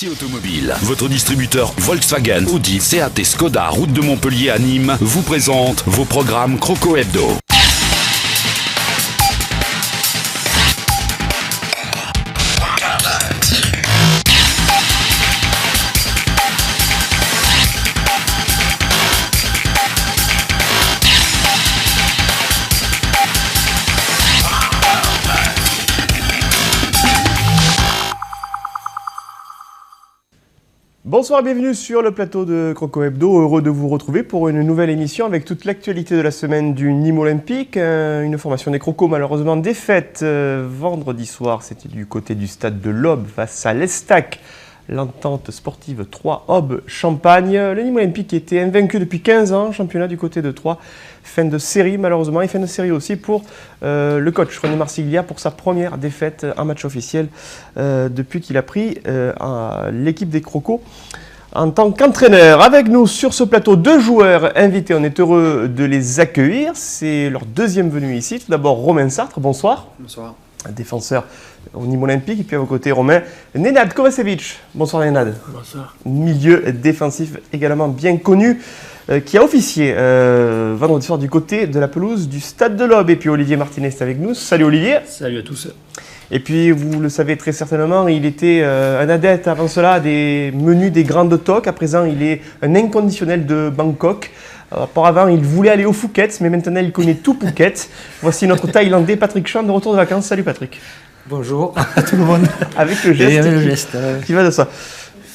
Merci Automobile. Votre distributeur Volkswagen, Audi, Seat et Skoda, route de Montpellier à Nîmes, vous présente vos programmes Croco Hebdo. Bonsoir, bienvenue sur le plateau de Croco Hebdo. Heureux de vous retrouver pour une nouvelle émission avec toute l'actualité de la semaine du Nîmes Olympique. Une formation des Crocos malheureusement défaite vendredi soir. C'était du côté du stade de l'Aube face à l'Estac. L'entente sportive 3 Aube Champagne. Le Nîmes Olympique était invaincu depuis 15 ans, championnat du côté de Troyes. Fin de série malheureusement et fin de série aussi pour le coach René Marsiglia pour sa première défaite en match officiel depuis qu'il a pris l'équipe des Crocos en tant qu'entraîneur. Avec nous sur ce plateau, deux joueurs invités, on est heureux de les accueillir. C'est leur deuxième venue ici. Tout d'abord Romain Sartre, bonsoir. Bonsoir. Défenseur au Nîmes Olympique, et puis à vos côtés Romain, Nenad Kovacevic. Bonsoir Nenad. Bonsoir. Milieu défensif également bien connu, qui a officié vendredi soir du côté de la pelouse du Stade de l'Aube. Et puis Olivier Martinez est avec nous. Salut Olivier. Salut à tous. Et puis vous le savez très certainement, il était un adepte avant cela des menus des grandes toques. À présent, il est un inconditionnel de Bangkok. Auparavant, il voulait aller au Phuket, mais maintenant il connaît tout Phuket. Voici notre Thaïlandais Patrick Chan de retour de vacances. Salut Patrick. Bonjour à tout le monde. Avec le geste, qui va de ça.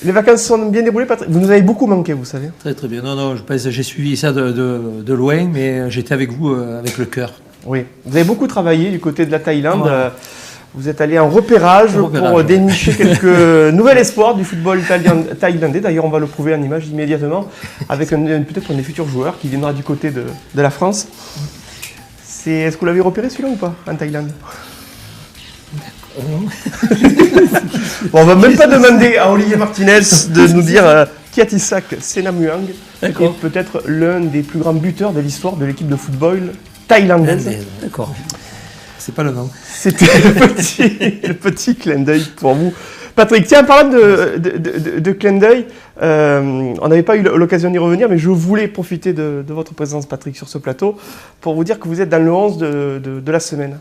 Les vacances sont bien déroulées, Patrick. Vous nous avez beaucoup manqué, vous savez. Très très bien. Non, je pense que j'ai suivi ça de loin, mais j'étais avec vous avec le cœur. Oui. Vous avez beaucoup travaillé du côté de la Thaïlande. Ouais. Vous êtes allé en repérage pour dénicher quelques nouveaux espoirs du football thaïlandais. D'ailleurs, on va le prouver en image immédiatement avec peut-être un des futurs joueurs qui viendra du côté de la France. Est-ce que vous l'avez repéré celui-là ou pas en Thaïlande? Bon, on va même pas demander à Olivier Martinez de nous dire Kiatisak Senamuang est peut-être l'un des plus grands buteurs de l'histoire de l'équipe de football thaïlandaise. D'accord. C'est pas le nom. C'était le petit clin d'œil pour vous. Patrick, tiens, en parlant de clin d'œil, on n'avait pas eu l'occasion d'y revenir, mais je voulais profiter de votre présence, Patrick, sur ce plateau, pour vous dire que vous êtes dans le 11 de la semaine.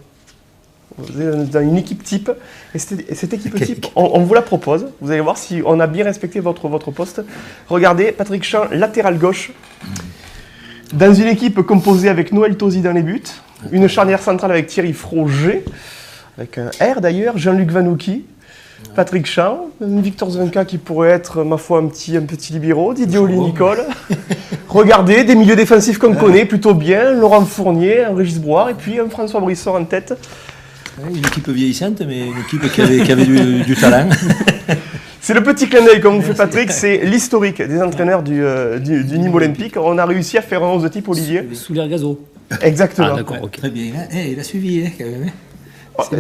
Vous êtes dans une équipe type, et cette équipe type, on vous la propose. Vous allez voir si on a bien respecté votre poste. Regardez, Patrick Chan, latéral gauche, dans une équipe composée avec Noël Tosi dans les buts, une charnière centrale avec Thierry Froger, avec un R d'ailleurs, Jean-Luc Vanouki, Patrick Chan, Victor Zvenka qui pourrait être, ma foi, un petit libéraux, Didier Oli-Nicole. Regardez, des milieux défensifs qu'on connaît plutôt bien, Laurent Fournier, un Régis Brouard et puis un François Brissot en tête. Une équipe vieillissante, mais une équipe qui avait du talent. C'est le petit clin d'œil qu'on vous fait, Patrick, c'est l'historique des entraîneurs du Nîmes Olympique. On a réussi à faire un 11 de type, Olivier. Sous l'air gazo. Exactement. Ah, d'accord, okay. Très bien. Il a suivi, quand même.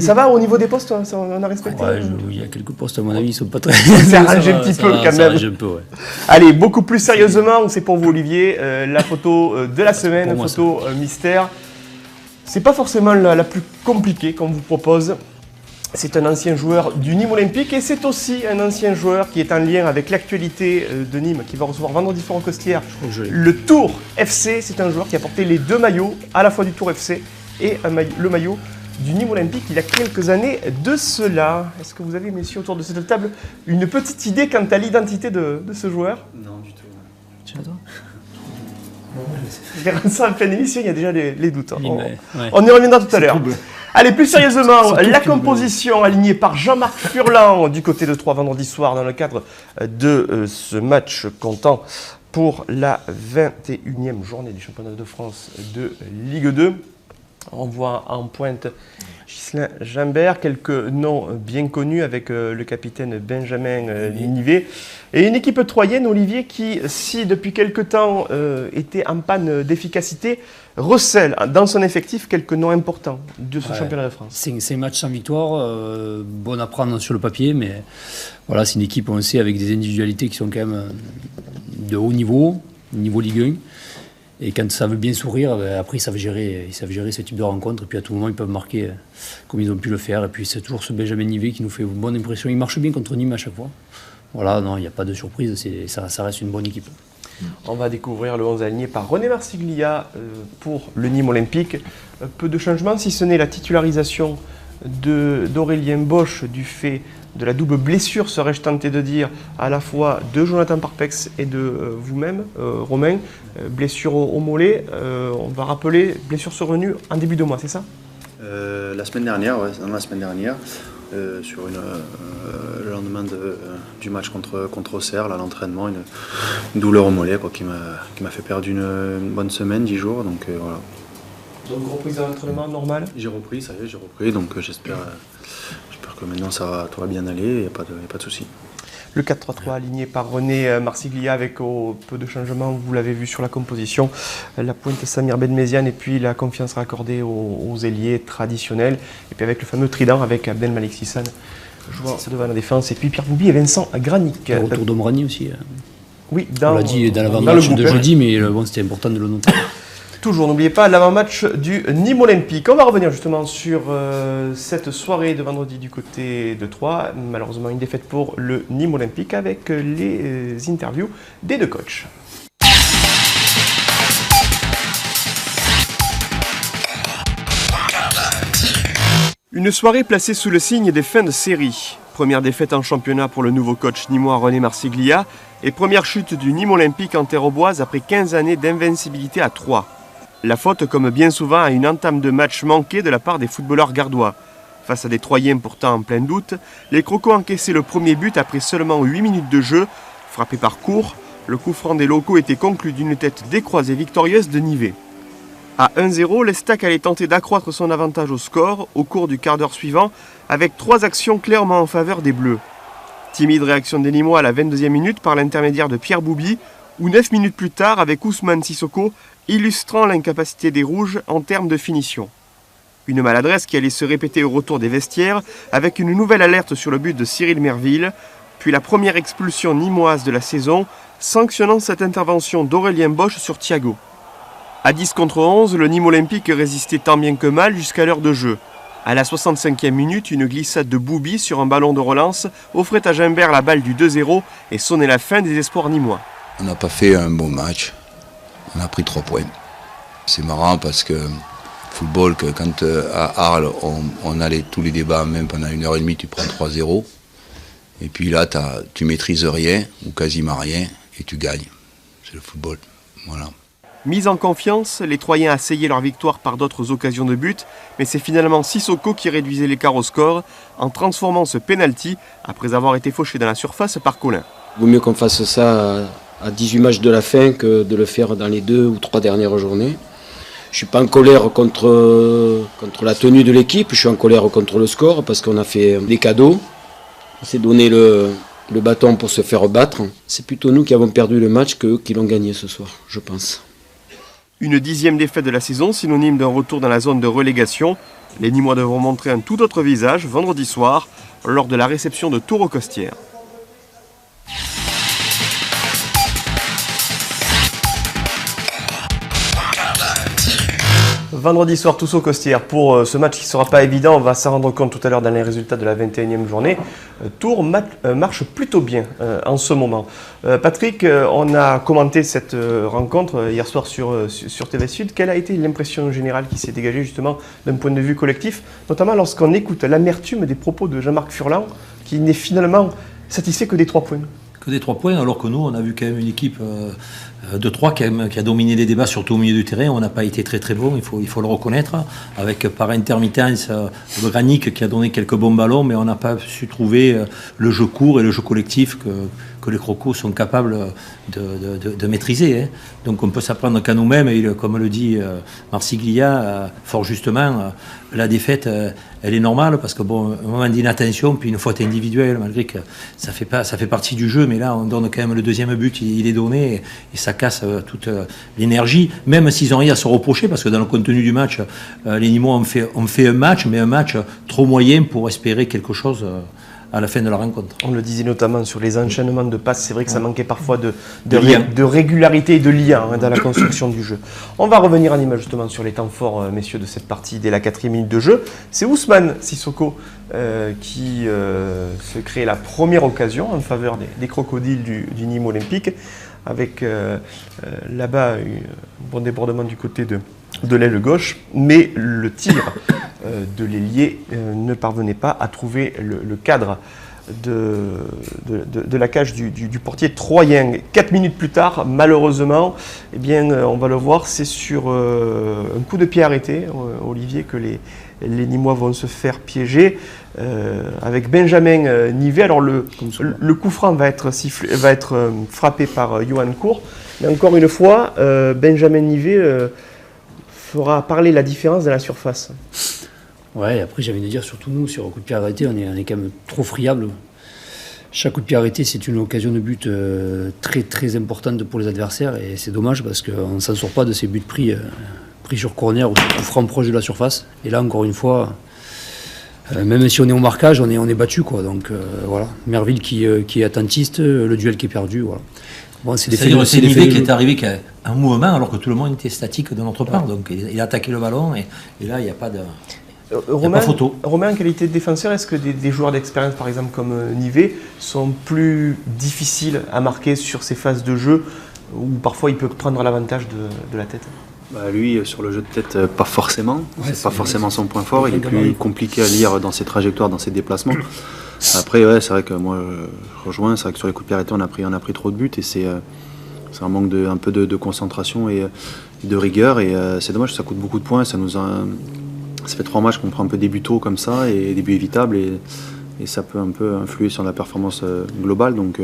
Ça va au niveau des postes, on a respecté? Ouais, il y a quelques postes, à mon avis, ils sont pas très... C'est arrangé un petit peu, quand même. Un peu, ouais. Allez, beaucoup plus sérieusement, c'est pour vous, Olivier, la photo de la semaine, une photo mystère. C'est pas forcément la plus compliquée qu'on vous propose. C'est un ancien joueur du Nîmes Olympique et c'est aussi un ancien joueur qui est en lien avec l'actualité de Nîmes, qui va recevoir vendredi soir en Costière le Tour FC. C'est un joueur qui a porté les deux maillots, à la fois du Tour FC et le maillot du Nîmes Olympique il y a quelques années de cela. Est-ce que vous avez, messieurs, autour de cette table, une petite idée quant à l'identité de ce joueur? Non, du tout. Tu l'as, toi? Vers ça en pleine émission, il y a déjà les doutes. On y reviendra tout à l'heure. Allez, plus sérieusement, la composition alignée par Jean-Marc Furlan du côté de Troyes vendredi soir dans le cadre de ce match comptant pour la 21e journée du championnat de France de Ligue 2. On voit en pointe Ghislain Gimbert, quelques noms bien connus avec le capitaine Benjamin Nivet. Et une équipe troyenne, Olivier, qui, si depuis quelques temps était en panne d'efficacité, recèle dans son effectif quelques noms importants de ce championnat de France. C'est un match sans victoire, bon à prendre sur le papier, mais voilà, c'est une équipe, on le sait, avec des individualités qui sont quand même de haut niveau Ligue 1. Et quand ça veut bien sourire, après ils savent gérer ce type de rencontre. Et puis à tout moment, ils peuvent marquer comme ils ont pu le faire. Et puis c'est toujours ce Benjamin Nivet qui nous fait une bonne impression. Il marche bien contre Nîmes à chaque fois. Voilà, non, il n'y a pas de surprise, ça reste une bonne équipe. On va découvrir le 11 aligné par René Marsiglia pour le Nîmes Olympique. Peu de changements, si ce n'est la titularisation d'Aurélien Bosch du fait de la double blessure, serais-je tenté de dire, à la fois de Jonathan Parpex et de vous-même, Romain. Blessure au mollet, on va rappeler, blessure survenue en début de mois, c'est ça? La semaine dernière, sur le lendemain du match contre Auxerre, là, l'entraînement, une douleur au mollet qui m'a fait perdre une bonne semaine, 10 jours. Donc voilà. Donc reprise à l'entraînement normal? J'ai repris, ça y est, j'ai repris. Donc j'espère que maintenant ça va bien aller, il n'y a pas de souci. Le 4-3-3 aligné par René Marsiglia avec peu de changements, vous l'avez vu sur la composition. La pointe Samir Benmeziane et puis la confiance raccordée aux ailiers traditionnels. Et puis avec le fameux trident avec Abdelmalik Sissane, joueur devant la défense. Et puis Pierre Boubi et Vincent Granic. Le retour d'Omrani aussi. Oui, on l'a dit dans l'avant-match de jeudi, mais bon, c'était important de le noter. Toujours, n'oubliez pas l'avant-match du Nîmes Olympique. On va revenir justement sur cette soirée de vendredi du côté de Troyes. Malheureusement, une défaite pour le Nîmes Olympique avec les interviews des deux coachs. Une soirée placée sous le signe des fins de série. Première défaite en championnat pour le nouveau coach nîmois René Marsiglia et première chute du Nîmes Olympique en terre auboise après 15 années d'invincibilité à Troyes. La faute, comme bien souvent, à une entame de match manquée de la part des footballeurs gardois. Face à des Troyens pourtant en plein doute, les Crocos encaissaient le premier but après seulement 8 minutes de jeu. Frappé par court, le coup franc des locaux était conclu d'une tête décroisée victorieuse de Nivet. À 1-0, l'Estac allait tenter d'accroître son avantage au score au cours du quart d'heure suivant avec 3 actions clairement en faveur des Bleus. Timide réaction des Nîmois à la 22e minute par l'intermédiaire de Pierre Boubi ou 9 minutes plus tard avec Ousmane Sissoko illustrant l'incapacité des Rouges en termes de finition. Une maladresse qui allait se répéter au retour des vestiaires avec une nouvelle alerte sur le but de Cyril Merville, puis la première expulsion nîmoise de la saison, sanctionnant cette intervention d'Aurélien Bosch sur Thiago. À 10 contre 11, le Nîmes Olympique résistait tant bien que mal jusqu'à l'heure de jeu. À la 65e minute, une glissade de Boubi sur un ballon de relance offrait à Gimbert la balle du 2-0 et sonnait la fin des espoirs nîmois. On n'a pas fait un bon match. On a pris 3 points. C'est marrant parce que football, que quand à Arles, on allait tous les débats, même pendant 1h30, tu prends 3-0. Et puis là, tu maîtrises rien, ou quasiment rien, et tu gagnes. C'est le football. Voilà. Mis en confiance, les Troyens assayaient leur victoire par d'autres occasions de but, mais c'est finalement Sissoko qui réduisait l'écart au score en transformant ce penalty après avoir été fauché dans la surface par Colin. Il vaut mieux qu'on fasse ça à 18 matchs de la fin que de le faire dans les 2 ou 3 dernières journées. Je ne suis pas en colère contre la tenue de l'équipe, je suis en colère contre le score parce qu'on a fait des cadeaux. On s'est donné le bâton pour se faire battre. C'est plutôt nous qui avons perdu le match qu'eux qui l'ont gagné ce soir, je pense. Une 10e défaite de la saison, synonyme d'un retour dans la zone de relégation. Les Nîmois devront montrer un tout autre visage vendredi soir lors de la réception de Tours-aux-Costières. Vendredi soir, tous aux Costières pour ce match qui ne sera pas évident. On va s'en rendre compte tout à l'heure dans les résultats de la 21e journée. Tours marche plutôt bien en ce moment. Patrick, on a commenté cette rencontre hier soir sur TV Sud. Quelle a été l'impression générale qui s'est dégagée justement d'un point de vue collectif, notamment lorsqu'on écoute l'amertume des propos de Jean-Marc Furlan, qui n'est finalement satisfait que des 3 points? Que des 3 points, alors que nous, on a vu quand même une équipe de 3 qui a dominé les débats, surtout au milieu du terrain. On n'a pas été très très bon, il faut le reconnaître, avec par intermittence le Granic qui a donné quelques bons ballons, mais on n'a pas su trouver le jeu court et le jeu collectif que les Crocos sont capables de maîtriser. Hein. Donc on peut s'apprendre qu'à nous-mêmes, et comme le dit Marsiglia, fort justement, la défaite, elle est normale, parce que bon, un moment d'inattention, puis une faute individuelle, malgré que ça fait partie du jeu, mais là on donne quand même le deuxième but, il est donné, et ça casse toute l'énergie, même s'ils n'ont rien à se reprocher, parce que dans le contenu du match, les Nîmois ont fait un match, mais un match trop moyen pour espérer quelque chose à la fin de la rencontre. On le disait notamment sur les enchaînements de passes, c'est vrai que ça manquait parfois de lien. régularité et de lien dans la construction du jeu. On va revenir en image justement sur les temps forts, messieurs, de cette partie dès la 4e minute de jeu. C'est Ousmane Sissoko qui se crée la première occasion en faveur des crocodiles du Nîmes Olympique, avec là-bas un bon débordement du côté de l'aile gauche, mais le tir de l'ailier ne parvenait pas à trouver le cadre de la cage du portier troyen. 4 minutes plus tard, malheureusement, eh bien, on va le voir, c'est sur un coup de pied arrêté, Olivier, que les Nîmois vont se faire piéger avec Benjamin Nivet. Alors le coup franc va être frappé par Johan Cour, mais encore une fois, Benjamin Nivet fera parler la différence dans la surface. Ouais, après j'ai envie de dire, surtout nous, sur un coup de pied arrêté, on est quand même trop friable. Chaque coup de pied arrêté, c'est une occasion de but très très importante pour les adversaires, et c'est dommage parce qu'on ne s'en sort pas de ces buts pris sur corner ou sur coup franc proche de la surface. Et là, encore une fois, même si on est au marquage, on est battu, quoi. Donc voilà, Merville qui est attentiste, le duel qui est perdu, voilà. Bon, c'est-à-dire c'est Nivet qui est arrivé qu'à un mouvement alors que tout le monde était statique de notre part. Donc il a attaqué le ballon et là, il n'y a pas de... Romain, en qualité de défenseur, est-ce que des joueurs d'expérience, par exemple comme Nivet, sont plus difficiles à marquer sur ces phases de jeu où parfois il peut prendre l'avantage de la tête? Lui, sur le jeu de tête, pas forcément. C'est pas forcément son point fort. Il est plus compliqué à lire dans ses trajectoires, dans ses déplacements. Après, c'est vrai que moi, je rejoins. C'est vrai que sur les coups de pied arrêtés, on a pris trop de buts et c'est un manque un peu de concentration et de rigueur. Et c'est dommage, ça coûte beaucoup de points. Ça fait 3 matchs qu'on prend un peu des buts tôt comme ça et des buts évitables et ça peut un peu influer sur la performance globale. Donc,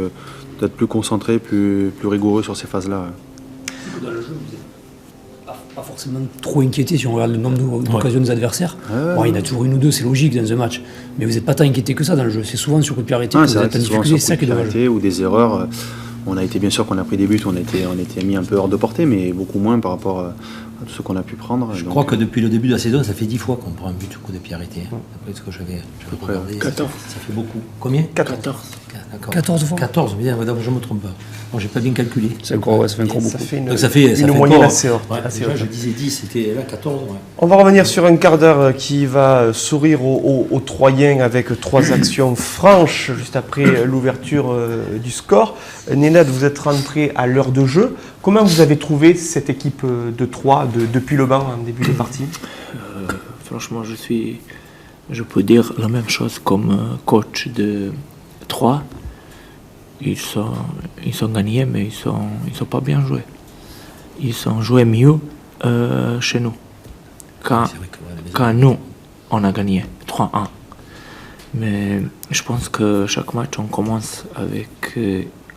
d'être plus concentré, plus rigoureux sur ces phases-là. Dans le jeu, vous n'êtes pas forcément trop inquiété si on regarde le nombre d'occasions des adversaires. Bon, il y en a toujours une ou deux, c'est logique dans un match. Mais vous n'êtes pas tant inquiété que ça dans le jeu. C'est souvent sur coup de pied arrêté que vous êtes en difficulté, c'est ça qui est dommage. Ou des erreurs. On a été, bien sûr qu'on a pris des buts, on était mis un peu hors de portée, mais beaucoup moins par rapport à tout ce qu'on a pu prendre. Je crois que depuis le début de la saison, ça fait 10 fois qu'on prend un but au coup de pied arrêté. Après ce que j'avais regardé, 14. Ça fait beaucoup. Combien? 14. 14 fois 14, bien, madame, je ne me trompe pas. Bon, j'ai pas bien calculé. Ça fait encore beaucoup. Ça fait une moyenne assez haute. Déjà, je disais 10, c'était là 14. Ouais. On va revenir sur un quart d'heure qui va sourire aux Troyens avec 3 actions franches juste après l'ouverture du score. Nenad, vous êtes rentré à l'heure de jeu. Comment vous avez trouvé cette équipe de Troyes depuis le banc en début de partie? Franchement, je peux dire la même chose comme coach de Troyes. Ils ont gagné, mais ils sont pas bien joués. Ils ont joué mieux chez nous. Quand nous, on a gagné 3-1. Mais je pense que chaque match, on commence avec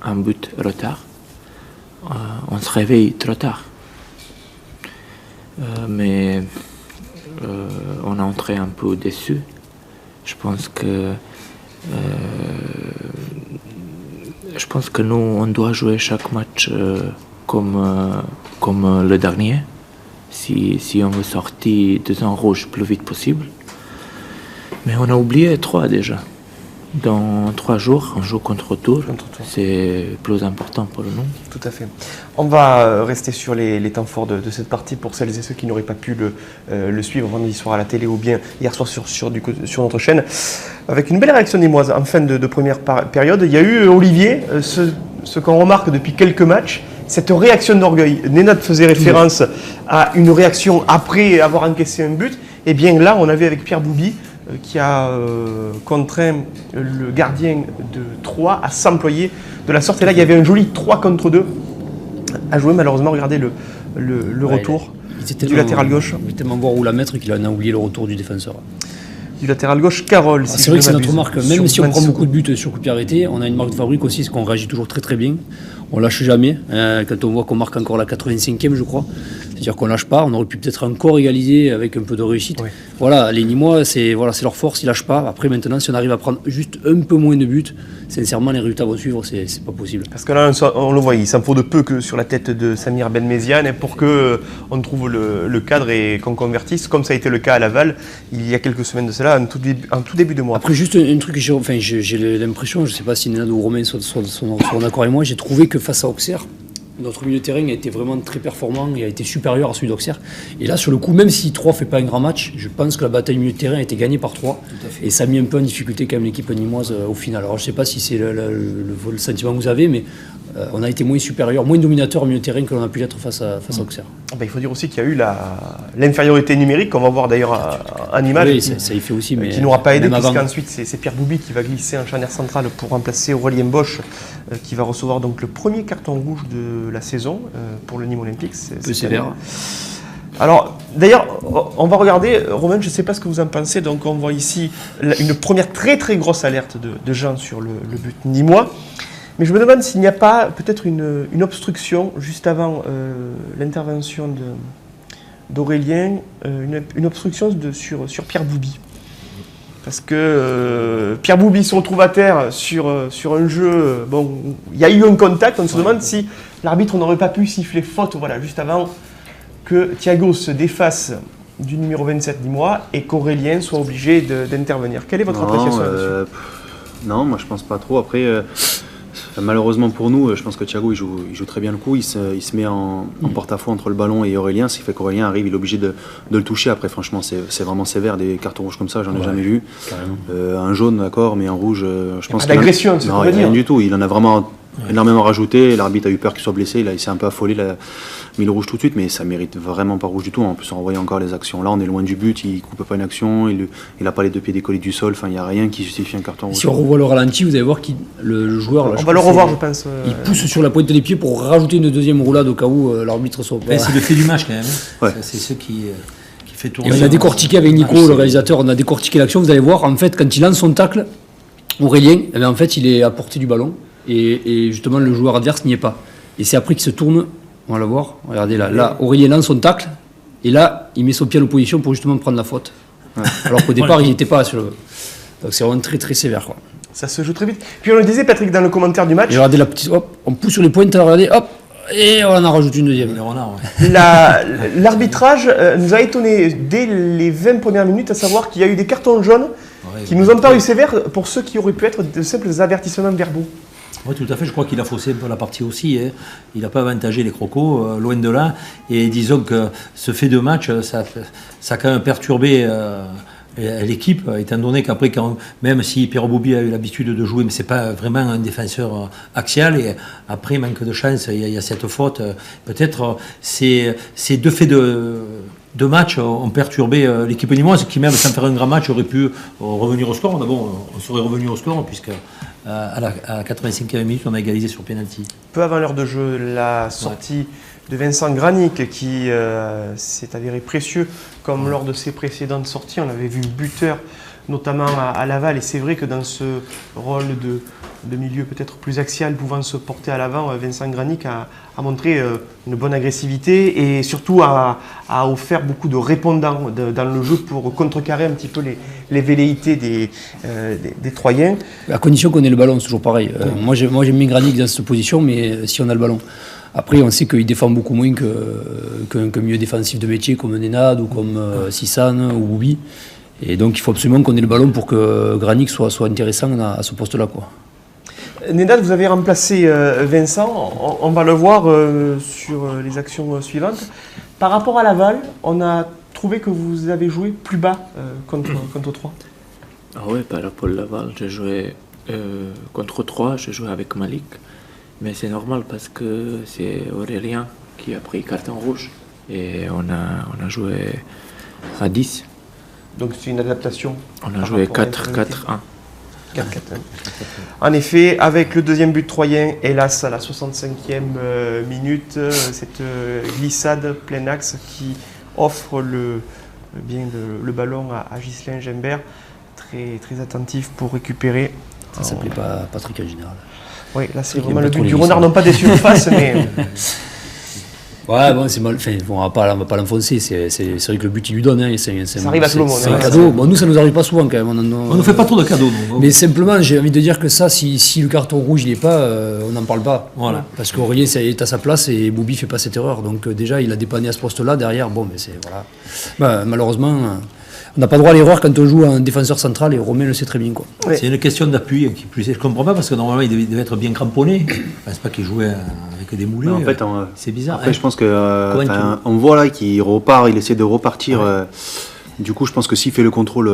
un but retard. On se réveille trop tard. Mais on est entré un peu déçu. Je pense que nous, on doit jouer chaque match comme le dernier, si on veut sortir de zone rouge le plus vite possible. Mais on a oublié 3 déjà. Dans 3 jours, on joue contre Tours. C'est plus important pour nous. Tout à fait. On va rester sur les temps forts de cette partie pour celles et ceux qui n'auraient pas pu le suivre vendredi soir à la télé ou bien hier soir sur notre chaîne. Avec une belle réaction nîmoise en fin de première période. Il y a eu, Olivier, ce qu'on remarque depuis quelques matchs, cette réaction d'orgueil. Nenad faisait référence à une réaction après avoir encaissé un but. Et bien là, on avait avec Pierre Boubi qui a contraint le gardien de Troyes à s'employer de la sorte. Et là, il y avait un joli 3 contre 2 à jouer. Malheureusement, regardez le retour du latéral gauche. Il était tellement voir où la mettre qu'il en a oublié le retour du défenseur. Du latéral gauche, Carole. C'est vrai que c'est notre marque. Même si on prend beaucoup de buts sur coup de pied arrêté, on a une marque de fabrique aussi, c'est qu'on réagit toujours très très bien. On lâche jamais. Quand on voit qu'on marque encore la 85e, je crois. C'est-à-dire qu'on lâche pas. On aurait pu peut-être encore égaliser avec un peu de réussite. Oui. Voilà, les Nîmois, c'est leur force, ils lâchent pas. Après, maintenant, si on arrive à prendre juste un peu moins de buts, sincèrement, les résultats vont suivre, c'est pas possible. Parce que là, on le voit, il s'en faut de peu que sur la tête de Samir Benmeziane pour qu'on trouve le cadre et qu'on convertisse, comme ça a été le cas à Laval il y a quelques semaines de cela, en tout début de mois. Après, juste un truc, j'ai l'impression, je ne sais pas si Nenad ou Romain sont d'accord avec moi, j'ai trouvé que face à Auxerre, notre milieu de terrain a été vraiment très performant et a été supérieur à celui d'Auxerre. Et là, sur le coup, même si 3 ne fait pas un grand match, je pense que la bataille milieu de terrain a été gagnée par 3. Et ça a mis un peu en difficulté quand même l'équipe nîmoise au final. Alors je ne sais pas si c'est le sentiment que vous avez, mais on a été moins supérieur, moins dominateur au milieu de terrain que l'on a pu l'être face à Auxerre. Il faut dire aussi qu'il y a eu l'infériorité numérique, qu'on va voir d'ailleurs en image, oui, ça y fait aussi, mais qui n'aura pas aidé, puisqu'ensuite c'est Pierre Boubi qui va glisser en charnière centrale pour remplacer Aurélien Bosch, qui va recevoir donc le premier carton rouge de la saison pour le Nîmes Olympique. C'est un peu sévère. Alors, d'ailleurs, on va regarder, Romain, je ne sais pas ce que vous en pensez, donc on voit ici une première très très grosse alerte de Jean sur le but nîmois. Mais je me demande s'il n'y a pas peut-être une obstruction juste avant l'intervention d'Aurélien, une obstruction sur Pierre Boubi. Parce que Pierre Boubi se retrouve à terre sur un jeu. Bon, il y a eu un contact, on se demande si l'arbitre n'aurait pas pu siffler faute, voilà, juste avant que Thiago se défasse du numéro 27 nîmois et qu'Aurélien soit obligé d'intervenir. Quelle est votre appréciation là-dessus ? Non, moi je pense pas trop. Après, malheureusement pour nous, je pense que Thiago il joue très bien le coup. Il se met en porte-à-faux entre le ballon et Aurélien, ce qui fait qu'Aurélien arrive, il est obligé de le toucher. Après, franchement, c'est vraiment sévère. Des cartons rouges comme ça, j'en ai jamais vu. Un jaune, d'accord, mais en rouge, je pense pas d'agression, c'est ce qu'on veut dire. Rien du tout. Il en a vraiment énormément rajouté. L'arbitre a eu peur qu'il soit blessé. Il s'est un peu affolé. Il a mis le rouge tout de suite, mais ça mérite vraiment pas rouge du tout. En plus, on revoit encore les actions. Là, on est loin du but. Il coupe pas une action. Il a pas les deux pieds décollés du sol. Enfin, il y a rien qui justifie un carton rouge. Si on revoit le ralenti, vous allez voir que le joueur. Là, on va le revoir, je pense. Il pousse sur la pointe des pieds pour rajouter une deuxième roulade au cas où l'arbitre soit pas. C'est le fait du match quand même. Ouais. C'est ce qui fait tourner. Et on a décortiqué avec Nico, le réalisateur, on a décortiqué l'action. Vous allez voir, en fait, quand il lance son tacle, Aurélien, en fait, il est à portée du ballon. Et justement, le joueur adverse n'y est pas. Et c'est après qu'il se tourne, on va le voir, regardez là. Là, Aurélien lance son tacle, et là, il met son pied à l'opposition pour justement prendre la faute. Ouais. Alors qu'au départ, il n'était pas sur le. Donc c'est vraiment très très sévère, quoi. Ça se joue très vite. Puis on le disait, Patrick, dans le commentaire du match. Et regardez la petite. Hop, on pousse sur les pointes, regardez, hop, et on en rajoute une deuxième. L'arbitrage nous a étonné dès les 20 premières minutes, à savoir qu'il y a eu des cartons jaunes qui nous ont paru sévères pour ceux qui auraient pu être de simples avertissements verbaux. Oui, tout à fait. Je crois qu'il a faussé un peu la partie aussi. Hein. Il n'a pas avantagé les crocos, loin de là. Et disons que ce fait de match, ça a quand même perturbé l'équipe, étant donné qu'après, même si Pierre Boubi a eu l'habitude de jouer, mais c'est pas vraiment un défenseur axial, et après, manque de chance, il y a cette faute. Peut-être ces deux faits de match ont perturbé l'équipe nîmoise, qui même sans faire un grand match aurait pu revenir au score. On serait revenu au score puisque à la 85e minute on a égalisé sur pénalty. Peu avant l'heure de jeu, la sortie de Vincent Granic qui s'est avéré précieux comme lors de ses précédentes sorties. On avait vu buteur notamment à Laval, et c'est vrai que dans ce rôle de milieu peut-être plus axial pouvant se porter à l'avant, Vincent Granic a montré une bonne agressivité et surtout a offert beaucoup de répondants dans le jeu pour contrecarrer un petit peu les velléités des Troyens. À condition qu'on ait le ballon, c'est toujours pareil. Moi j'aime bien Granic dans cette position, mais si on a le ballon. Après, on sait qu'il défend beaucoup moins qu'un milieu défensif de métier comme Nenad ou comme Sissane ou Boubi. Et donc il faut absolument qu'on ait le ballon pour que Granic soit intéressant à ce poste-là, quoi. Nenad, vous avez remplacé Vincent, on va le voir sur les actions suivantes. Par rapport à Laval, on a trouvé que vous avez joué plus bas contre 3. Ah oui, par rapport à Laval, j'ai joué contre 3, j'ai joué avec Malik. Mais c'est normal parce que c'est Aurélien qui a pris carton rouge. Et on a joué à 10. Donc c'est une adaptation. On a joué 4-4-1. 4-4-1. En effet, avec le deuxième but troyen, hélas à la 65e minute, cette glissade plein axe qui offre le ballon à Ghislain Gimbert, très, très attentif pour récupérer. Ça ne s'appelait pas Patrick en général. Oui, là c'est vraiment le but du renard, non pas déçu de face, mais... Ouais, bon, c'est mal fait. Bon, on va pas l'enfoncer. C'est vrai que le but, il lui donne. Hein, ça arrive à tout le monde. C'est un cadeau. Bon, nous, ça nous arrive pas souvent quand même. On ne fait pas trop de cadeaux. Donc. Mais simplement, j'ai envie de dire que ça, si le carton rouge, il n'est pas, on n'en parle pas. Voilà. Parce qu'Aurélien est à sa place et Boubi fait pas cette erreur. Donc déjà, il a dépanné à ce poste-là. Derrière, bon, mais c'est voilà. Bah, malheureusement, on n'a pas droit à l'erreur quand on joue un défenseur central et Romain le sait très bien, quoi. Ouais. C'est une question d'appui qui plus. Je comprends pas parce que normalement, il devait être bien cramponné. Je pense pas qu'il jouait avec des moulets. En fait, c'est bizarre. Après, je pense que on voit là qu'il repart, il essaie de repartir. Ouais. Du coup, je pense que s'il fait le contrôle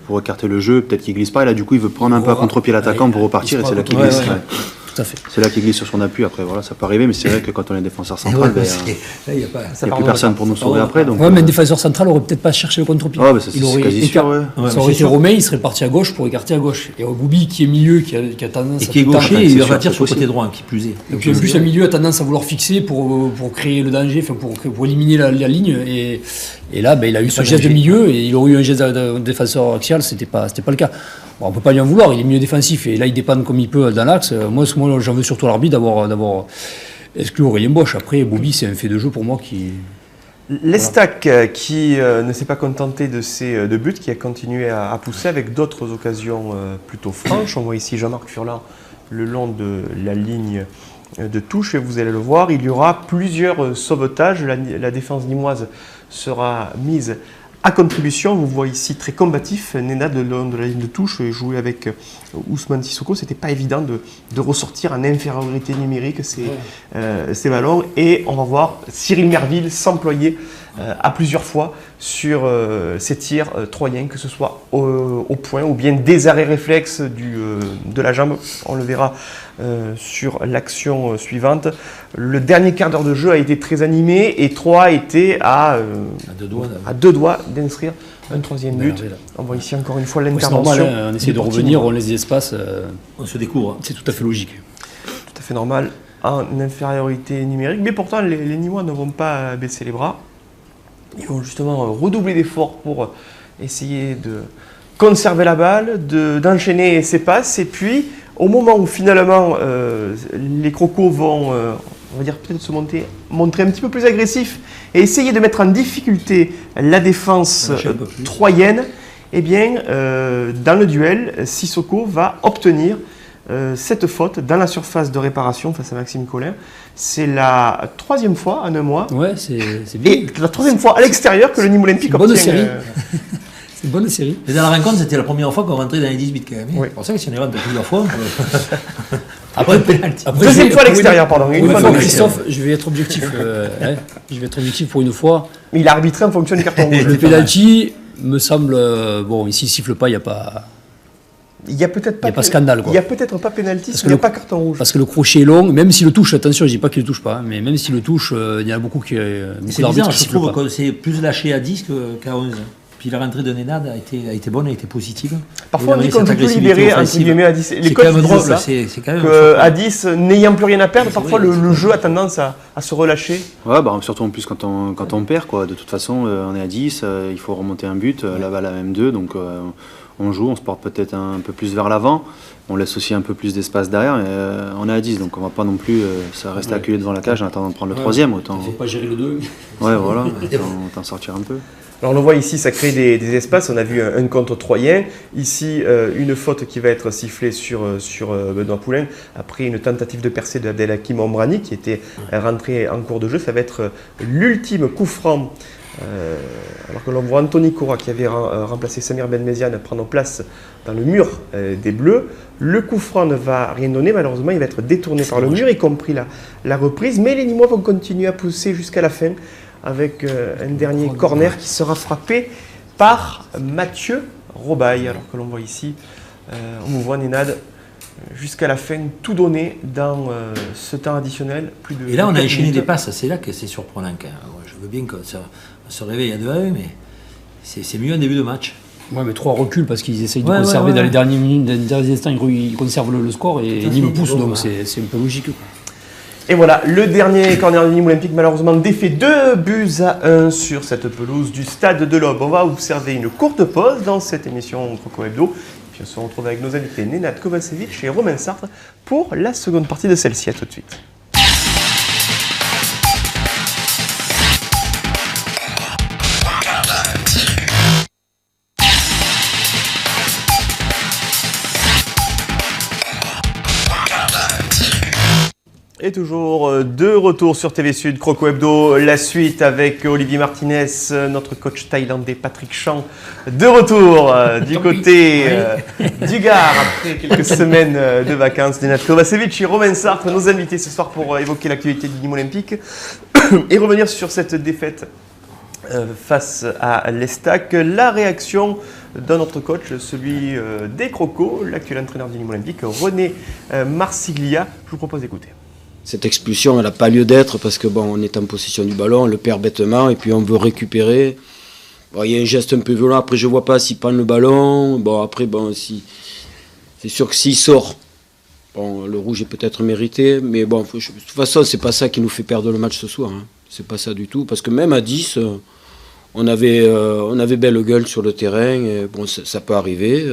pour écarter le jeu, peut-être qu'il glisse pas. Et là, du coup, il veut prendre un peu à contre-pied l'attaquant pour repartir, et c'est là qu'il glisse. Ouais. Tout à fait. C'est là qu'il glisse sur son appui. Après, voilà, ça peut arriver, mais c'est vrai que quand on est défenseur central, il n'y a plus personne pour nous sauver après. Donc, ouais, mais le défenseur central aurait peut-être pas cherché le contre-pied. Ouais, c'est quasi sûr. Ouais. Ça aurait été Romain, il serait parti à gauche pour écarter à gauche. Et Boubi, qui est milieu, qui a tendance et qui est gaucher, il va partir sur le côté droit, qui plus est. Et puis en plus, le milieu a tendance à vouloir fixer pour créer le danger, pour éliminer la ligne. Et là, il a eu ce geste de milieu et il aurait eu un geste de défenseur axial, c'était pas le cas. Bon, on ne peut pas lui en vouloir, il est milieu défensif et là il dépanne comme il peut dans l'axe. Moi j'en veux surtout à l'arbitre d'avoir exclu Aurélien Bosch. Après, Boubi, c'est un fait de jeu pour moi qui. L'Estac qui ne s'est pas contenté de ces deux buts, qui a continué à pousser avec d'autres occasions plutôt franches. On voit ici Jean-Marc Furlan le long de la ligne de touche et vous allez le voir, il y aura plusieurs sauvetages. La défense nîmoise sera mise à contribution. Vous voyez ici très combatif, Nenad le long de la ligne de touche, jouer avec Ousmane Sissoko. C'était pas évident de ressortir en infériorité numérique ces ballons. Et on va voir Cyril Merville s'employer à plusieurs fois sur ces tirs troyens, que ce soit au point ou bien des arrêts réflexes de la jambe. On le verra sur l'action suivante. Le dernier quart d'heure de jeu a été très animé et Troyes était à deux doigts d'inscrire un troisième but. On voit ici encore une fois l'intervention. C'est normal, on essaie de revenir, on laisse des espaces. On se découvre. C'est tout à fait logique. Tout à fait normal en infériorité numérique. Mais pourtant, les Nîmois ne vont pas baisser les bras. Ils vont justement redoubler d'efforts pour essayer de conserver la balle, d'enchaîner ses passes. Et puis, au moment où finalement les Crocos vont, on va dire peut-être montrer un petit peu plus agressif et essayer de mettre en difficulté la défense troyenne, eh bien, dans le duel, Sissoko va obtenir cette faute dans la surface de réparation face à Maxime Collin. C'est la troisième fois en un mois. Ouais, c'est bien. Et la troisième fois à l'extérieur que le Nîmes Olympique obtient. Bonne série. C'est une bonne série. Et dans la rencontre, c'était la première fois qu'on rentrait dans les 18 quand même. Oui. C'est pour ça que si on est rentré plusieurs fois, après penalty. Deuxième fois à l'extérieur, pardon. Christophe, je vais être objectif. Je vais être objectif pour une fois. Mais il a arbitré en fonction du carton rouge. Le penalty me semble bon. Ici, il siffle pas, il n'y a pas. Il n'y a peut-être pas, scandale. Quoi. Il n'y a peut-être pas pénalty, il n'y a pas carton rouge. Parce que le crochet est long, même s'il le touche, attention, je ne dis pas qu'il ne le touche pas, mais même s'il le touche, il y en a beaucoup qui. C'est bizarre, je trouve que c'est plus lâché à 10 qu'à 11. Puis la rentrée de Nenad a été bonne, a été positive. Parfois on dit qu'on peut libérer entre guillemets à 10. Les coachs disent ça, qu'à 10, n'ayant plus rien à perdre, parfois le jeu a tendance à se relâcher. Ouais, surtout en plus quand on perd, quoi. De toute façon, on est à 10, il faut remonter un but, la balle à même 2, donc on joue, on se porte peut-être un peu plus vers l'avant, on laisse aussi un peu plus d'espace derrière, et on est à 10, donc on va pas non plus rester acculé devant la cage en attendant de prendre le troisième. Autant... Il ne faut pas gérer le 2. Ouais, voilà, autant sortir un peu. Alors on le voit ici, ça crée des espaces. On a vu un contre troyen. Ici, une faute qui va être sifflée sur Benoît Poulain. Après une tentative de percée d'Abdelhakim Omrani qui était rentré en cours de jeu. Ça va être l'ultime coup franc. Alors que l'on voit Anthony Cora qui avait remplacé Samir Benmeziane prendre place dans le mur des Bleus. Le coup franc ne va rien donner. Malheureusement, il va être détourné par le mur, y compris la reprise. Mais les Nîmois vont continuer à pousser jusqu'à la fin, avec un dernier corner qui sera frappé par Mathieu Robaille. Alors que l'on voit ici, on vous voit Nenad jusqu'à la fin, tout donné dans ce temps additionnel. Et là, on a enchaîné des passes, c'est là que c'est surprenant. Je veux bien que ça se réveille à 2-1, mais c'est mieux un début de match. Ouais, mais 3 reculent parce qu'ils essayent de conserver dans les dernières minutes, dans les derniers instants, ils conservent le score et Nîmes pousse, donc c'est un peu logique. Et voilà, le dernier corner de Nîmes Olympique, malheureusement défait 2-1 sur cette pelouse du stade de l'Aube. On va observer une courte pause dans cette émission Croco Hebdo. Puis on se retrouve avec nos invités Nenad Kovacevic et Romain Sartre pour la seconde partie de celle-ci. À tout de suite. Et toujours de retour sur TV Sud, Croco Hebdo, la suite avec Olivier Martinez, notre coach thaïlandais Patrick Chang, de retour du côté du Gard après quelques semaines de vacances. Nenad Kovacevic et Romain Sartre, nos invités ce soir pour évoquer l'actualité du Nîmes Olympique et revenir sur cette défaite face à l'Estac. La réaction d'un autre coach, celui des Crocos, l'actuel entraîneur du Nîmes Olympique, René Marsiglia. Je vous propose d'écouter. Cette expulsion, elle n'a pas lieu d'être parce que on est en possession du ballon, on le perd bêtement et puis on veut récupérer. Bon, il y a un geste un peu violent, après je ne vois pas s'il prend le ballon. Si... c'est sûr que s'il sort, le rouge est peut-être mérité, mais de toute façon, c'est pas ça qui nous fait perdre le match ce soir. Hein. C'est pas ça du tout, parce que même à 10, on avait belle gueule sur le terrain, et ça peut arriver.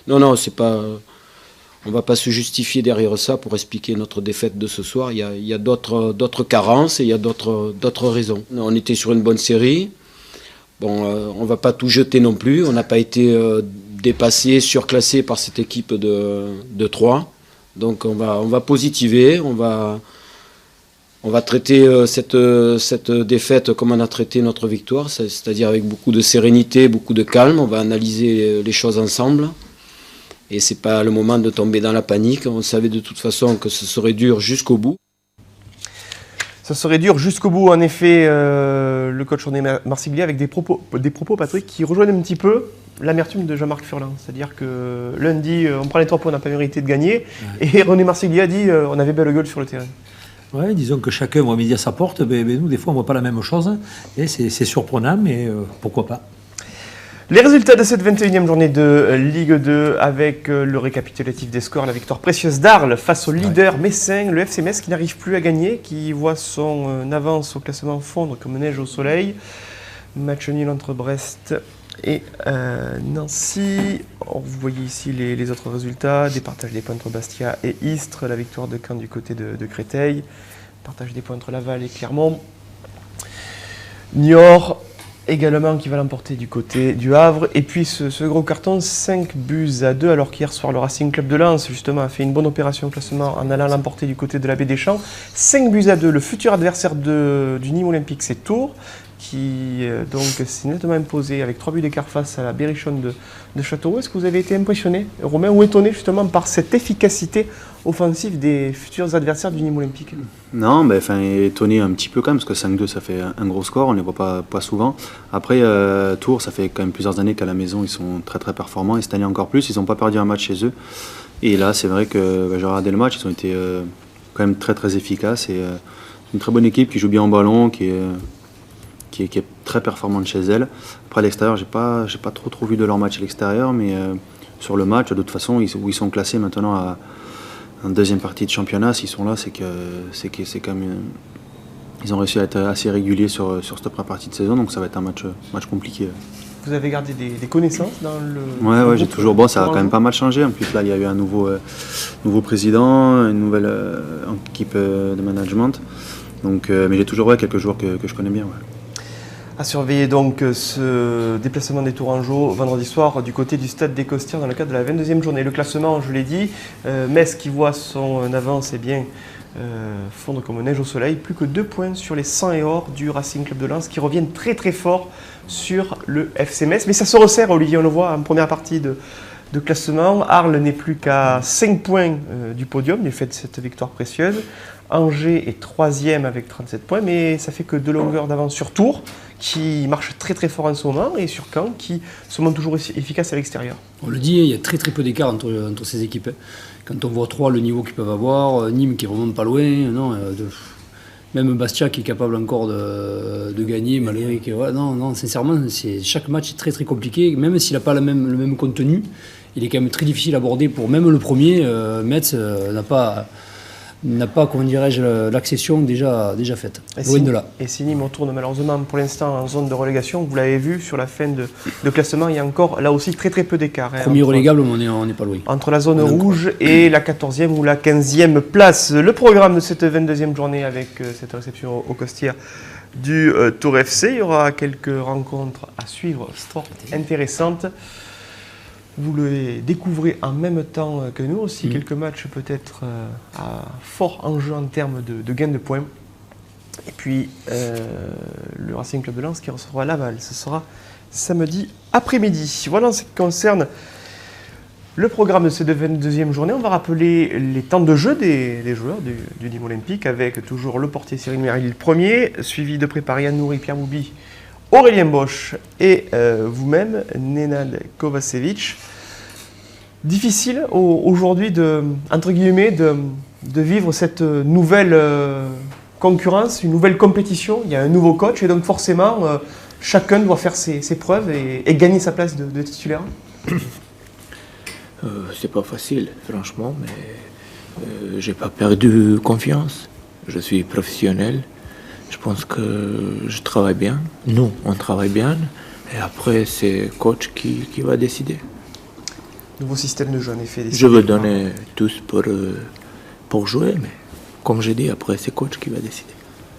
Non, c'est pas... On ne va pas se justifier derrière ça pour expliquer notre défaite de ce soir. Il y a d'autres carences et il y a d'autres raisons. On était sur une bonne série. On ne va pas tout jeter non plus. On n'a pas été dépassé, surclassé par cette équipe de 3. Donc on va positiver. On va traiter cette défaite comme on a traité notre victoire, c'est-à-dire avec beaucoup de sérénité, beaucoup de calme. On va analyser les choses ensemble. Et ce n'est pas le moment de tomber dans la panique. On savait de toute façon que ce serait dur jusqu'au bout. Ça serait dur jusqu'au bout, en effet, le coach René Marsiglia, avec des propos, Patrick, qui rejoignent un petit peu l'amertume de Jean-Marc Furlan. C'est-à-dire que lundi, on prend les 3 points, on n'a pas mérité de gagner. Ouais. Et René Marsiglia dit on avait belle gueule sur le terrain. Oui, disons que chacun voit midi à sa porte. Mais nous, des fois, on ne voit pas la même chose. Et c'est surprenant, mais pourquoi pas. Les résultats de cette 21e journée de Ligue 2 avec le récapitulatif des scores, la victoire précieuse d'Arles face au leader messin, le FC Metz qui n'arrive plus à gagner, qui voit son avance au classement fondre comme neige au soleil. Match nul entre Brest et Nancy. Vous voyez ici les autres résultats, départage des points entre Bastia et Istres, la victoire de Caen du côté de Créteil, partage des points entre Laval et Clermont. Niort également qui va l'emporter du côté du Havre. Et puis ce gros carton, 5-2, alors qu'hier soir le Racing Club de Lens justement a fait une bonne opération au classement en allant l'emporter du côté de la Baie des Champs. 5-2, le futur adversaire du Nîmes Olympique, c'est Tours, qui donc s'est nettement imposé avec 3 buts d'écart face à la Berrichonne de Châteauroux. Est-ce que vous avez été impressionné, Romain, ou étonné justement par cette efficacité offensive des futurs adversaires du Nîmes Olympique? Non, étonné un petit peu quand même, parce que 5-2 ça fait un gros score, on ne les voit pas souvent. Après, Tours, ça fait quand même plusieurs années qu'à la maison ils sont très très performants, et cette année encore plus, ils n'ont pas perdu un match chez eux. Et là, c'est vrai que j'ai regardé le match, ils ont été quand même très très efficaces, et une très bonne équipe qui joue bien en ballon, qui est très performante chez elle. Après à l'extérieur, j'ai pas trop vu de leur match à l'extérieur, mais sur le match, de toute façon, où ils sont classés maintenant en deuxième partie de championnat, s'ils sont là, c'est quand même ils ont réussi à être assez réguliers sur cette première partie de saison, donc ça va être un match compliqué. Vous avez gardé des connaissances dans le... Ouais, j'ai toujours... ça a quand même pas mal changé. En plus, là, il y a eu un nouveau président, une nouvelle équipe de management. Donc, mais j'ai toujours quelques joueurs que je connais bien. Ouais. À surveiller donc ce déplacement des Tourangeaux vendredi soir du côté du stade des Costières dans le cadre de la 22e journée. Le classement, je l'ai dit, Metz qui voit son avance fondre comme neige au soleil. Plus que 2 points sur les 100 et or du Racing Club de Lens qui reviennent très très fort sur le FC Metz. Mais ça se resserre, Olivier, on le voit en première partie de classement. Arles n'est plus qu'à 5 points du podium du fait de cette victoire précieuse. Angers est 3e avec 37 points, mais ça fait que 2 longueurs d'avance sur Tours, qui marche très très fort en ce moment, et sur Caen, qui se montre toujours efficace à l'extérieur. On le dit, il y a très très peu d'écart entre ces équipes. Quand on voit 3, le niveau qu'ils peuvent avoir, Nîmes qui remonte pas loin, même Bastia qui est capable encore de gagner, malgré que... Ouais, non, sincèrement, chaque match est très très compliqué, même s'il n'a pas le même contenu, il est quand même très difficile à aborder pour même le premier. Metz n'a pas, comment dirais-je, l'accession déjà faite. Loin de là. Et si Nîmes retourne malheureusement pour l'instant en zone de relégation, vous l'avez vu sur la fin de classement, il y a encore là aussi très très peu d'écart. Premier relégable, on n'est pas loin. Entre la zone rouge et la 14e ou la 15e place. Le programme de cette 22e journée avec cette réception au Costières du Tour FC. Il y aura quelques rencontres à suivre, sport intéressantes. Vous le découvrez en même temps que nous aussi, quelques matchs peut-être à fort enjeu en termes de gain de points. Et puis le Racing Club de Lens qui recevra Laval, ce sera samedi après-midi. Voilà en ce qui concerne le programme de cette 22e journée. On va rappeler les temps de jeu des joueurs du Nîmes Olympique avec toujours le portier Cyril Meril le premier, suivi de préparer Yann Nouri, Pierre Boubi, Aurélien Bosch et vous-même, Nenad Kovacevic. Difficile aujourd'hui entre guillemets, de vivre cette nouvelle concurrence, une nouvelle compétition. Il y a un nouveau coach et donc forcément, chacun doit faire ses preuves et gagner sa place de titulaire. C'est pas facile, franchement, mais j'ai pas perdu confiance. Je suis professionnel. Je pense que je travaille bien. Nous, on travaille bien. Et après, c'est le coach qui va décider. Nouveau système de jeu, en effet. Je veux donner tous pour jouer, mais comme j'ai dit, après, c'est le coach qui va décider.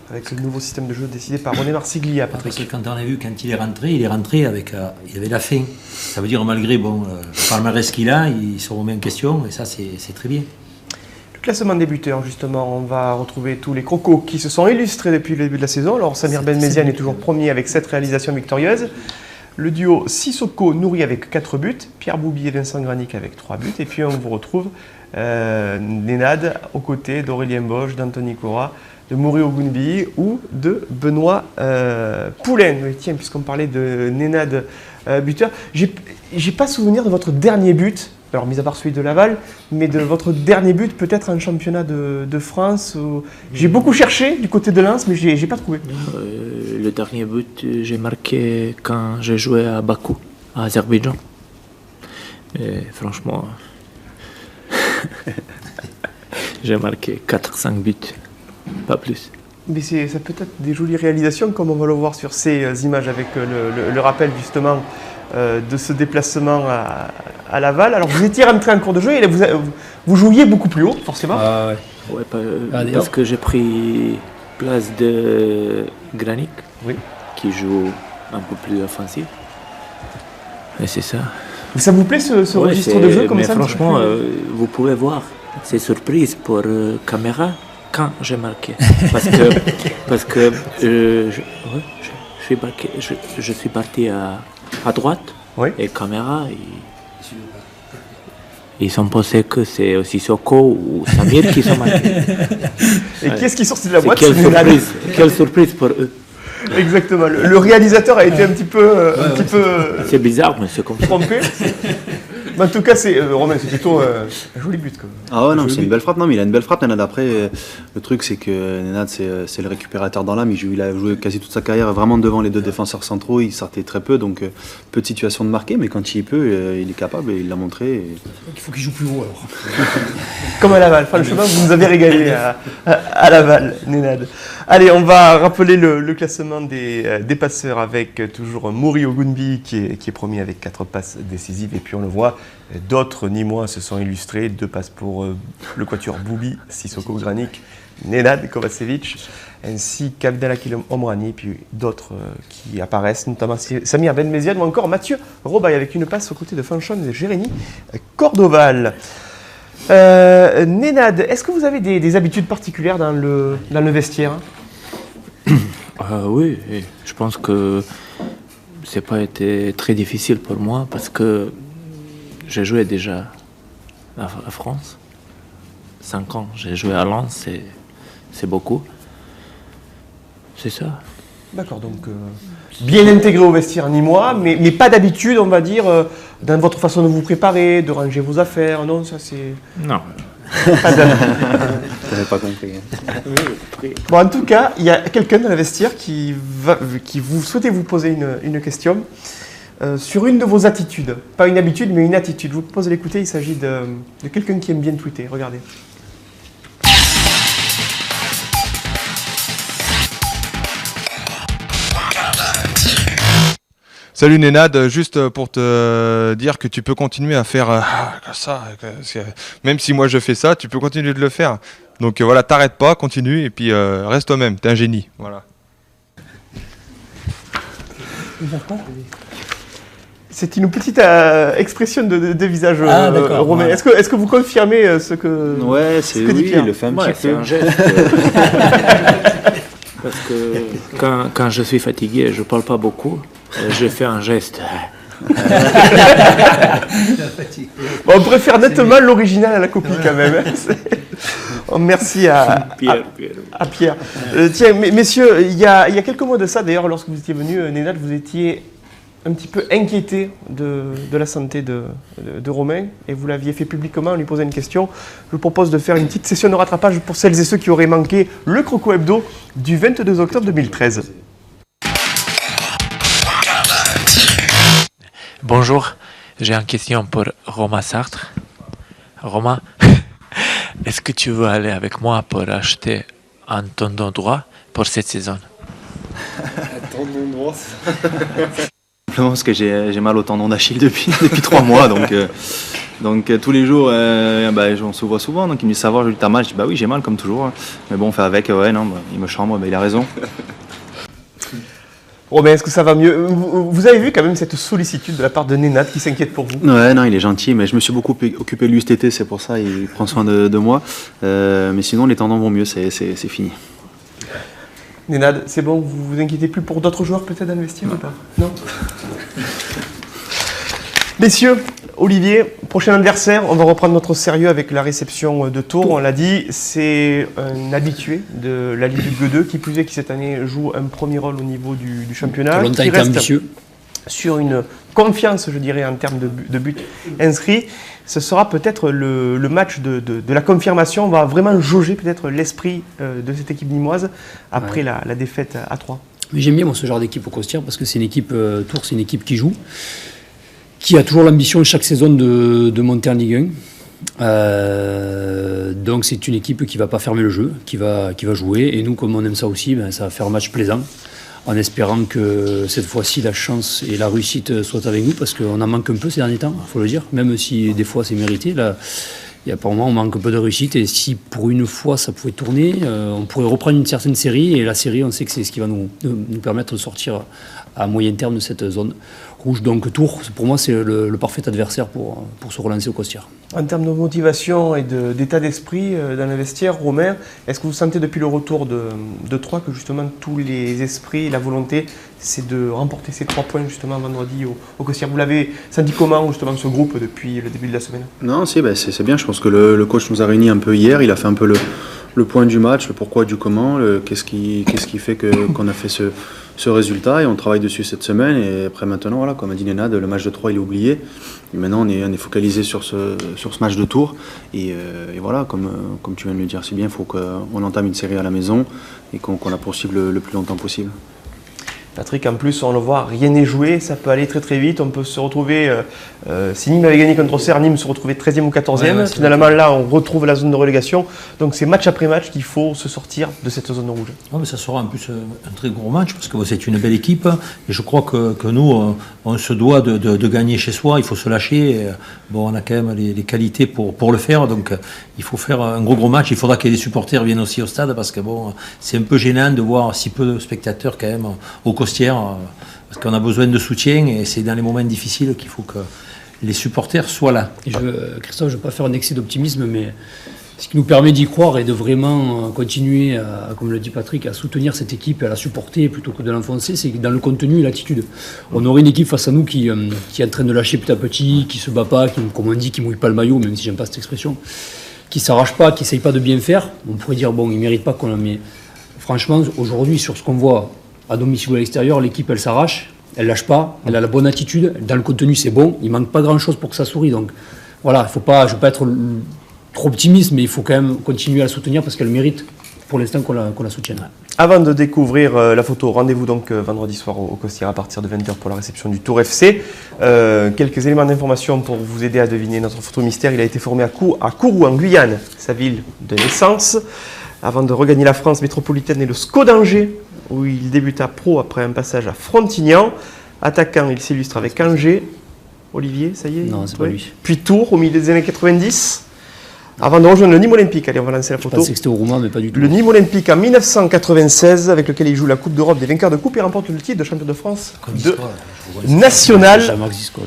Avec le nouveau système de jeu décidé par René Marsiglia, Patrick. Parce que quand on a vu, quand il est rentré avec, il avait la faim. Ça veut dire, malgré le palmarès qu'il a, il se remet en question, et ça, c'est très bien. Classement des buteurs, justement, on va retrouver tous les crocos qui se sont illustrés depuis le début de la saison. Alors Samir Ben-Méziane est toujours premier avec 7 réalisations victorieuses. Le duo Sissoko-Nouri avec 4 buts, Pierre Boubi et Vincent Granic avec 3 buts. Et puis on vous retrouve Nenad aux côtés d'Aurélien Bosch, d'Anthony Cora, de Mouri Ogunbi ou de Benoît Poulain. Oui, tiens, puisqu'on parlait de Nenad buteur, j'ai pas souvenir de votre dernier but. Alors, mis à part celui de Laval, mais de votre dernier but, peut-être un championnat de France. J'ai beaucoup cherché du côté de Lens, mais j'ai pas trouvé. Le dernier but, j'ai marqué quand j'ai joué à Bakou, à Azerbaïdjan. Et franchement, j'ai marqué 4-5 buts, pas plus. Mais ça peut être des jolies réalisations, comme on va le voir sur ces images, avec le rappel justement de ce déplacement à Laval. Alors vous étiez rentré en cours de jeu et vous jouiez beaucoup plus haut, forcément. Ouais, parce que j'ai pris place de Granic, qui joue un peu plus offensif. Et c'est ça. Mais ça vous plaît ce registre de jeu comme mais ça? Franchement, vous pouvez voir, c'est surprise pour caméra quand j'ai marqué. Parce que je suis parti à droite et caméra. Ils sont pensés que c'est aussi Soko ou Samir qui sont marqués. Et qui est-ce qui sort de la boîte? Quelle surprise pour eux. Exactement. Le réalisateur a été un petit peu c'est bizarre, mais c'est comme ça. Trompé. Mais en tout cas, Romain, c'est plutôt un joli but. Quoi. Ah ouais, non, c'est une belle frappe. Non, mais il a une belle frappe, Nenad. Après, le truc, c'est que Nenad, c'est le récupérateur dans l'âme. Il a joué quasi toute sa carrière vraiment devant les deux défenseurs centraux. Il sortait très peu, donc peu de situations de marquer. Mais quand il peut, il est capable et il l'a montré. Il faut qu'il joue plus haut alors. Comme à Laval. Franchement, vous nous avez régalé à Laval, Nenad. Allez, on va rappeler le classement des passeurs avec toujours Mouri Ogunbi qui est premier avec 4 passes décisives. Et puis on le voit, d'autres Nîmois se sont illustrés. 2 passes pour le quatuor Boubi, Sissoko Granic, Nenad Kovacevic, ainsi qu'Abdelhakim Omrani. Puis d'autres qui apparaissent, notamment Samir Ben-Méziane ou encore Mathieu Robaille avec une passe aux côtés de Fanchon et de Jérémy Cordoval. Nenad, est-ce que vous avez des habitudes particulières dans le vestiaire? Oui, je pense que c'est pas été très difficile pour moi parce que j'ai joué déjà à France. 5 ans, j'ai joué à Lens, c'est beaucoup. C'est ça. D'accord, donc bien intégré au vestiaire nîmois, mais pas d'habitude, on va dire, dans votre façon de vous préparer, de ranger vos affaires, non, ça c'est... Non. T'avais pas compris. Bon, en tout cas, il y a quelqu'un dans le vestiaire qui vous souhaitez vous poser une question sur une de vos attitudes. Pas une habitude, mais une attitude. Je vous propose de l'écouter, il s'agit de quelqu'un qui aime bien tweeter. Regardez. Salut Nenad, juste pour te dire que tu peux continuer à faire ça, même si moi je fais ça, tu peux continuer de le faire. Donc voilà, t'arrêtes pas, continue et puis reste toi-même, t'es un génie. Voilà. C'est une petite expression de visage, d'accord, Romain. voilà. Est-ce que vous confirmez ce que Ouais, ce que dit oui, Pierre? il le fait un Ouais, petit c'est peu. un geste. Parce que quand je suis fatigué, je ne parle pas beaucoup. Je fais un geste. Bon, on préfère nettement l'original à la copie quand même. Hein. Oh, merci à Pierre. Tiens, messieurs, il y a quelques mois de ça, d'ailleurs, lorsque vous étiez venu, Nenad, vous étiez un petit peu inquiété de la santé de Romain et vous l'aviez fait publiquement en lui posant une question. Je vous propose de faire une petite session de rattrapage pour celles et ceux qui auraient manqué le Croco Hebdo du 22 octobre 2013. Bonjour, j'ai une question pour Romain Sartre. Romain, est-ce que tu veux aller avec moi pour acheter un tendon droit pour cette saison? Tendon droit. Simplement parce que j'ai mal au tendon d'Achille depuis 3 mois, donc tous les jours on se voit souvent, donc il me dit ça va, je lui dis t'as mal, je dis bah oui j'ai mal comme toujours, mais bon on fait avec, il me chambre, il a raison. Romain, est-ce que ça va mieux? Vous avez vu quand même cette sollicitude de la part de Nenad qui s'inquiète pour vous? Ouais, non, il est gentil, mais je me suis beaucoup occupé de lui cet été, c'est pour ça, il prend soin de moi. Mais sinon, les tendons vont mieux, c'est fini. Nenad, c'est bon, vous vous inquiétez plus pour d'autres joueurs peut-être dans le vestiaire ou pas? Non. Messieurs, Olivier, prochain adversaire, on va reprendre notre sérieux avec la réception de Tours. On l'a dit, c'est un habitué de la Ligue 2 qui plus est qui cette année joue un premier rôle au niveau du championnat. Longtemps Qui été reste ambitieux. sur une confiance, je dirais, en termes de buts inscrits. Ce sera peut-être le match de la confirmation. On va vraiment jauger peut-être l'esprit de cette équipe nîmoise après la défaite à 3. Mais j'aime bien moi, ce genre d'équipe au Costières parce que c'est une équipe, Tours, c'est une équipe qui joue, qui a toujours l'ambition chaque saison de monter en Ligue 1. Donc c'est une équipe qui ne va pas fermer le jeu, qui va jouer. Et nous, comme on aime ça aussi, ça va faire un match plaisant, en espérant que cette fois-ci la chance et la réussite soient avec nous, parce qu'on en manque un peu ces derniers temps, il faut le dire, même si des fois c'est mérité. Là, pour moi, on manque un peu de réussite, et si pour une fois ça pouvait tourner, on pourrait reprendre une certaine série, et la série, on sait que c'est ce qui va nous permettre de sortir à moyen terme de cette zone rouge. Donc Tours, pour moi, c'est le parfait adversaire pour se relancer au Costières. En termes de motivation et d'état d'esprit dans le vestiaire, Romain, est-ce que vous sentez depuis le retour de Troyes que justement tous les esprits, la volonté, c'est de remporter ces 3 points justement vendredi au Costières? Vous l'avez senti comment justement ce groupe depuis le début de la semaine? Non, c'est bien, je pense que le coach nous a réunis un peu hier, il a fait un peu le point du match, le pourquoi du comment, qu'est-ce qui fait qu'on a fait ce résultat, et on travaille dessus cette semaine. Et après maintenant, voilà, comme a dit Nenad, le match de Troyes il est oublié, et maintenant on est focalisé sur ce match de Tours, et voilà, comme tu viens de le dire si bien, il faut qu'on entame une série à la maison et qu'on la poursuive le plus longtemps possible. Patrick, en plus, on le voit, rien n'est joué, ça peut aller très très vite. On peut se retrouver, si Nîmes avait gagné contre Auxerre, Nîmes se retrouvait 13e ou 14e. Finalement, là, on retrouve la zone de relégation. Donc, c'est match après match qu'il faut se sortir de cette zone rouge. Ouais, mais ça sera en plus un très gros match, parce que c'est une belle équipe. Et je crois que nous, on se doit de gagner chez soi. Il faut se lâcher. Et, on a quand même les qualités pour le faire. Donc, il faut faire un gros match. Il faudra que les supporters viennent aussi au stade, parce que c'est un peu gênant de voir si peu de spectateurs quand même au Costières, parce qu'on a besoin de soutien, et c'est dans les moments difficiles qu'il faut que les supporters soient là. Et Christophe, je ne veux pas faire un excès d'optimisme, mais ce qui nous permet d'y croire et de vraiment continuer, comme le dit Patrick, à soutenir cette équipe et à la supporter plutôt que de l'enfoncer, c'est dans le contenu et l'attitude. On aurait une équipe face à nous qui est en train de lâcher petit à petit, qui ne se bat pas, comme on dit, qui ne mouille pas le maillot, même si j'aime pas cette expression, qui ne s'arrache pas, qui n'essaye pas de bien faire. On pourrait dire, il ne mérite pas qu'on le met. Franchement, aujourd'hui, sur ce qu'on voit à domicile ou à l'extérieur, l'équipe elle s'arrache, elle lâche pas, elle a la bonne attitude, dans le contenu c'est bon, il manque pas grand chose pour que ça sourie. Donc voilà, je ne veux pas être trop optimiste, mais il faut quand même continuer à la soutenir parce qu'elle mérite pour l'instant qu'on la soutienne. Avant de découvrir la photo, rendez-vous donc vendredi soir au Costières à partir de 20h pour la réception du Tours FC. Quelques éléments d'information pour vous aider à deviner notre photo mystère. Il a été formé à Kourou en Guyane, sa ville de naissance, avant de regagner la France métropolitaine et le SCO d'Angers, où il débuta pro après un passage à Frontignan. Attaquant, il s'illustre avec Angers. Olivier, ça y est? Non, c'est pas lui. Puis Tours au milieu des années 90. Avant de rejoindre le Nîmes Olympique, allez, on va lancer la Je photo. pensais que c'était au Roumain, mais pas du tout. Le Nîmes Olympique en 1996, avec lequel il joue la Coupe d'Europe des vainqueurs de coupe et remporte le titre de champion de France de national. Jean-Marc Ziscol.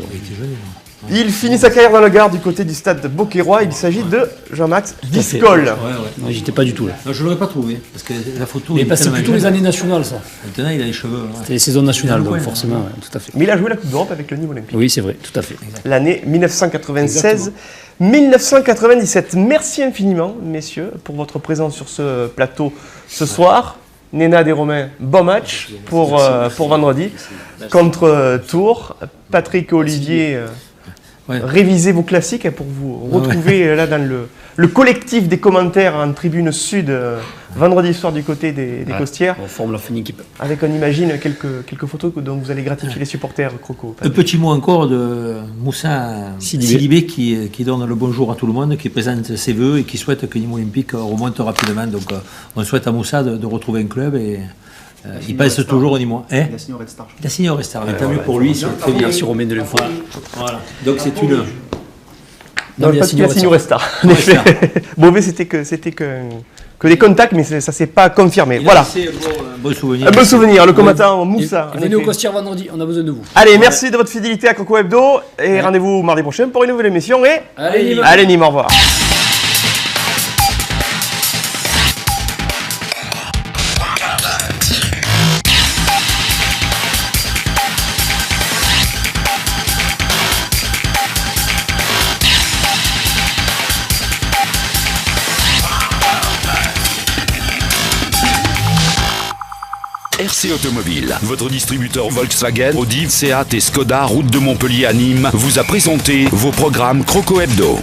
Il finit sa carrière dans le Gard du côté du stade de Beauquerrois. Il s'agit de Jean-Max Discol. Non, j'étais pas du tout là. Non, je ne l'aurais pas trouvé, parce que la photo... Mais il est parce que c'est tellement plutôt les jeune. années nationales, ça. Maintenant, il a les cheveux. C'était les saisons nationales, donc Ouais, forcément, ouais, tout à fait. Mais il a joué la Coupe d'Europe avec le Nîmes Olympique. Oui, c'est vrai, tout à fait. L'année 1996-1997. Merci infiniment, messieurs, pour votre présence sur ce plateau ce soir. Néna Desromains, bon match pour vendredi contre Tours. Patrick et Olivier, révisez vos classiques pour vous retrouver là dans le collectif des commentaires en tribune sud vendredi soir du côté des Costières. On forme la fine équipe. Avec, on imagine, quelques photos dont vous allez gratifier les supporters, Croco. Un petit mot encore de Moussa Sidibé qui donne le bonjour à tout le monde, qui présente ses vœux et qui souhaite que Nîmes Olympique remonte rapidement. Donc on souhaite à Moussa de retrouver un club et il passe toujours au Nîmes. Il a signé au Red Star. Il a signé au Red Star. Tant mieux pour lui, c'est très bien. Merci Romain de l'info. Voilà. Donc c'est une... Non, pas qu'il a signé au Red Star. En effet. Beauvais, c'était que des contacts, mais ça ne s'est pas confirmé. Voilà. Un bon souvenir. Un bon souvenir, le combattant Moussa. Venez au Costières vendredi, on a besoin de vous. Allez, merci de votre fidélité à Croco Hebdo et rendez-vous mardi prochain pour une nouvelle émission. Et Allez, Nîmes, au revoir. RC Automobile, votre distributeur Volkswagen, Audi, Seat et Skoda, route de Montpellier à Nîmes, vous a présenté vos programmes Croco Hebdo.